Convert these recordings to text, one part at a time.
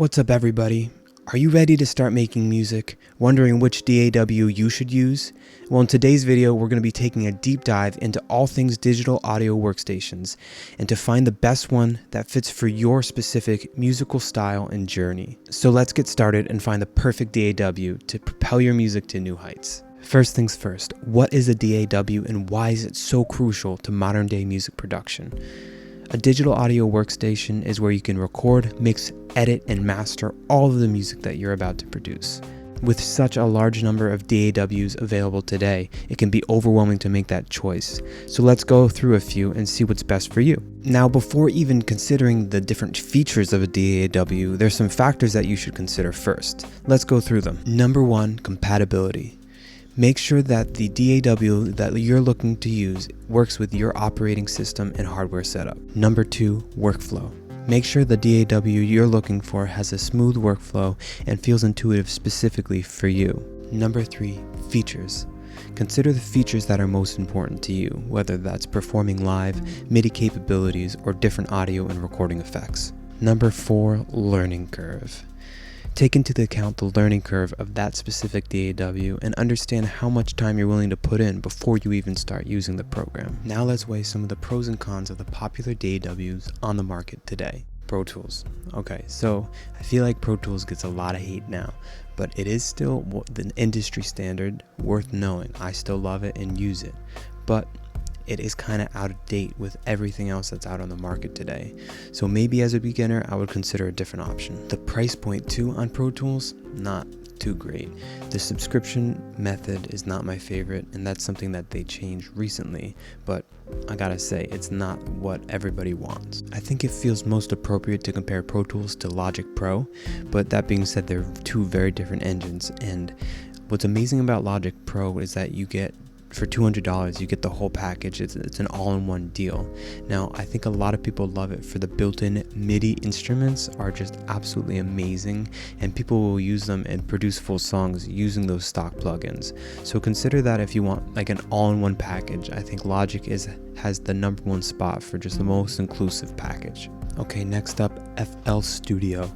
What's up, everybody? Are you ready to start making music? Wondering which DAW you should use? Well, in today's video, we're going to be taking a deep dive into all things digital audio workstations and to find the best one that fits for your specific musical style and journey. So let's get started and find the perfect DAW to propel your music to new heights. First things first, what is a DAW and why is it so crucial to modern day music production? A digital audio workstation is where you can record, mix, edit, and master all of the music that you're about to produce. With such a large number of DAWs available today, it can be overwhelming to make that choice. So let's go through a few and see what's best for you. Now, before even considering the different features of a DAW, there's some factors that you should consider first. Let's go through them. Number one, compatibility. Make sure that the DAW that you're looking to use works with your operating system and hardware setup. Number two, workflow. Make sure the DAW you're looking for has a smooth workflow and feels intuitive specifically for you. Number three, features. Consider the features that are most important to you, whether that's performing live, MIDI capabilities, or different audio and recording effects. Number four, learning curve. Take into account the learning curve of that specific DAW and understand how much time you're willing to put in before you even start using the program. Now let's weigh some of the pros and cons of the popular DAWs on the market today. Pro Tools. Okay, so I feel like Pro Tools gets a lot of hate now, but it is still the industry standard, worth knowing. I still love it and use it, but it is kind of out of date with everything else that's out on the market today. So maybe as a beginner, I would consider a different option. The price point too on Pro Tools, not too great. The subscription method is not my favorite, and that's something that they changed recently, but I gotta say, it's not what everybody wants. I think it feels most appropriate to compare Pro Tools to Logic Pro, but that being said, they're two very different engines, and what's amazing about Logic Pro is that you get for $200, you get the whole package. It's an all-in-one deal. Now, I think a lot of people love it for the built-in MIDI instruments are just absolutely amazing, and people will use them and produce full songs using those stock plugins. So consider that if you want like an all-in-one package. I think Logic has the number one spot for just the most inclusive package. Okay, next up, FL Studio.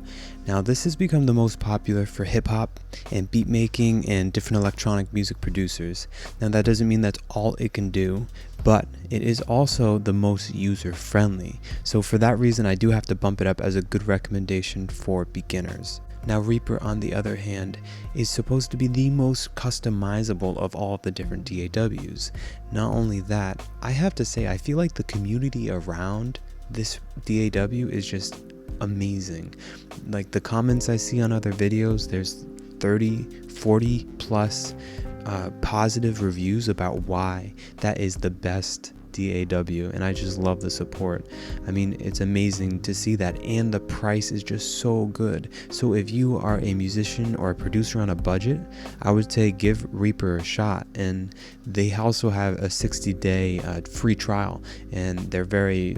Now, this has become the most popular for hip-hop and beat making and different electronic music producers. Now, that doesn't mean that's all it can do, but it is also the most user-friendly. So for that reason, I do have to bump it up as a good recommendation for beginners. Now, Reaper, on the other hand, is supposed to be the most customizable of all of the different DAWs. Not only that, I have to say, I feel like the community around this DAW is just amazing. Like the comments I see on other videos, there's 40 plus positive reviews about why that is the best DAW, and I just love the support. I mean, it's amazing to see that, and the price is just so good. So if you are a musician or a producer on a budget, I would say give Reaper a shot. And they also have a 60-day free trial, and they're very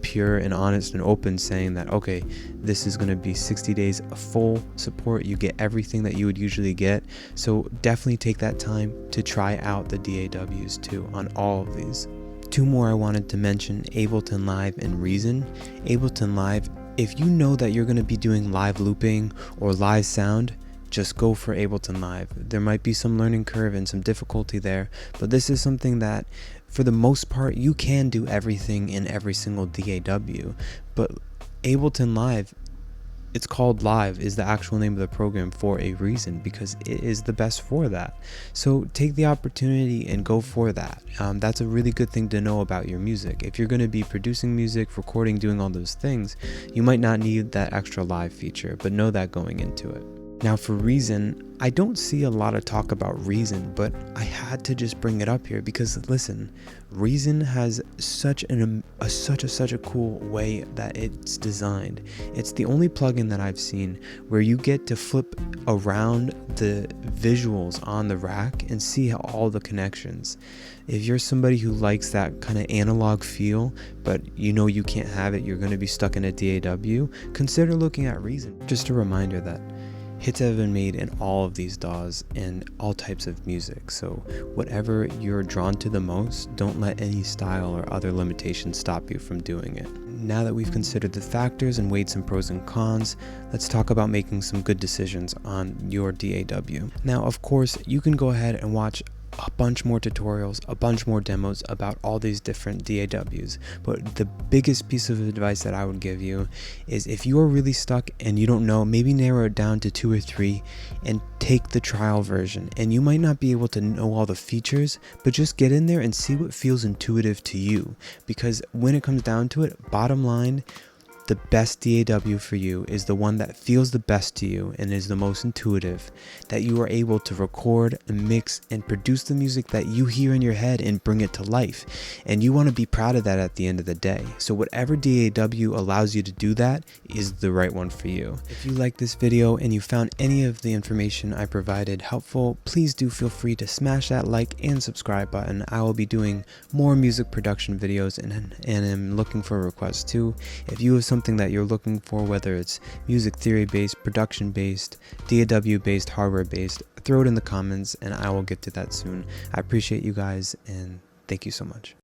pure and honest and open, saying that okay, this is going to be 60 days of full support. You get everything that you would usually get. So definitely take that time to try out the DAWs too on all of these. Two more I wanted to mention, Ableton Live and Reason. Ableton Live, if you know that you're going to be doing live looping or live sound, just go for Ableton Live. There might be some learning curve and some difficulty there, but this is something that for the most part you can do everything in every single DAW. But Ableton Live, it's called Live, is the actual name of the program for a reason, because it is the best for that. So take the opportunity and go for that. That's a really good thing to know about your music. If you're going to be producing music, recording, doing all those things, you might not need that extra live feature, but know that going into it. Now for Reason, I don't see a lot of talk about Reason, but I had to just bring it up here because listen, Reason has such a cool way that it's designed. It's the only plugin that I've seen where you get to flip around the visuals on the rack and see all the connections. If you're somebody who likes that kind of analog feel, but you know you can't have it, you're going to be stuck in a DAW, consider looking at Reason. Just a reminder that hits have been made in all of these DAWs and all types of music, so whatever you're drawn to the most, don't let any style or other limitations stop you from doing it. now that we've considered the factors and weighed some pros and cons, let's talk about making some good decisions on your DAW. Now, of course, you can go ahead and watch a bunch more tutorials, a bunch more demos about all these different DAWs, but the biggest piece of advice that I would give you is if you are really stuck and you don't know, maybe narrow it down to 2 or 3 and take the trial version. And you might not be able to know all the features, but just get in there and see what feels intuitive to you, because when it comes down to it, bottom line, the best DAW for you is the one that feels the best to you and is the most intuitive, that you are able to record and mix and produce the music that you hear in your head and bring it to life. And you want to be proud of that at the end of the day. So whatever DAW allows you to do that is the right one for you. If you like this video and you found any of the information I provided helpful, please do feel free to smash that like and subscribe button. I will be doing more music production videos and am looking for requests too. If you have something that you're looking for, whether it's music theory based, production based, DAW based, hardware based, throw it in the comments and I will get to that soon. I appreciate you guys and thank you so much.